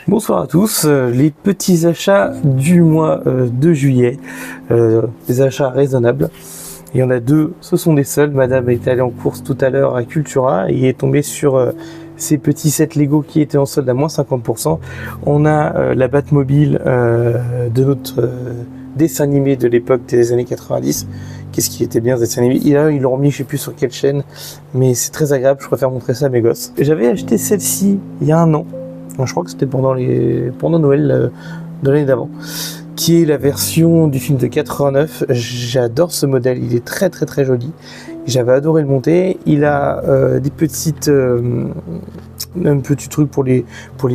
Bonsoir à tous, les petits achats du mois de juillet, des achats raisonnables. Il y en a deux, ce sont des soldes. Madame est allée en course tout à l'heure à Cultura et est tombée sur ces petits sets Lego qui étaient en solde à moins 50%. On a la Batmobile de notre dessin animé de l'époque des années 90. Qu'est-ce qui était bien ce dessin animé? Ils l'ont remis, je sais plus sur quelle chaîne, mais c'est très agréable, je préfère montrer ça à mes gosses. J'avais acheté celle-ci il y a un an. Je crois que c'était pendant Noël de l'année d'avant, qui est la version du film de 89. J'adore ce modèle, il est très très très joli. J'avais adoré le monter. Il a des petites un petit truc pour les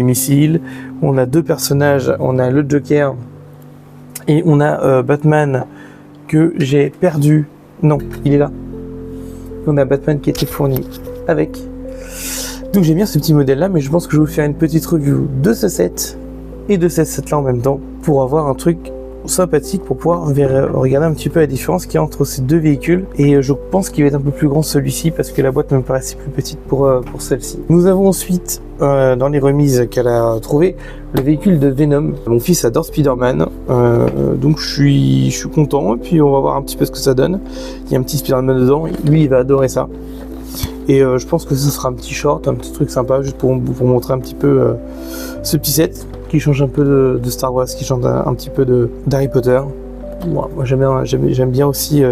missiles. On a deux personnages, on a le Joker et on a Batman que j'ai perdu. Non, il est là. On a Batman qui était fourni avec. Donc j'aime bien ce petit modèle là, mais je pense que je vais vous faire une petite review de ce set et de ce set là en même temps pour avoir un truc sympathique, pour pouvoir regarder un petit peu la différence qu'il y a entre ces deux véhicules. Et je pense qu'il va être un peu plus grand celui-ci parce que la boîte me paraissait plus petite pour celle-ci. Nous avons ensuite dans les remises qu'elle a trouvé le véhicule de Venom. Mon fils adore Spider-Man, donc je suis content, et puis on va voir un petit peu ce que ça donne. Il y a un petit Spider-Man dedans, lui il va adorer ça. Et je pense que ce sera un petit short, un petit truc sympa, juste pour montrer un petit peu ce petit set qui change un peu de Star Wars, qui change un petit peu d'Harry Potter. Moi j'aime bien aussi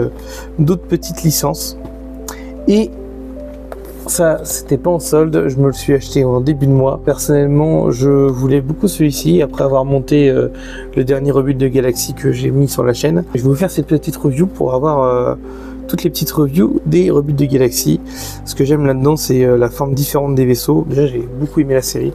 d'autres petites licences. Et ça, c'était pas en solde, je me le suis acheté en début de mois. Personnellement, je voulais beaucoup celui-ci après avoir monté le dernier Rebuild de Galaxy que j'ai mis sur la chaîne. Je vais vous faire cette petite review pour avoir toutes les petites reviews des Rebuild de Galaxy. Ce que j'aime là-dedans, c'est la forme différente des vaisseaux. Déjà, j'ai beaucoup aimé la série.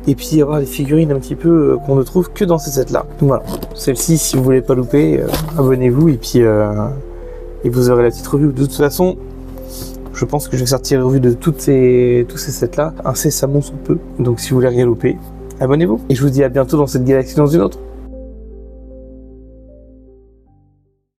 Et puis avoir des figurines un petit peu qu'on ne trouve que dans ces sets-là. Donc voilà, celle-ci, si vous voulez pas louper, abonnez-vous et puis et vous aurez la petite review. De toute façon, je pense que je vais sortir une revue de tous ces sets-là incessamment sous peu. Donc si vous voulez rien louper, abonnez-vous. Et je vous dis à bientôt dans cette galaxie dans une autre.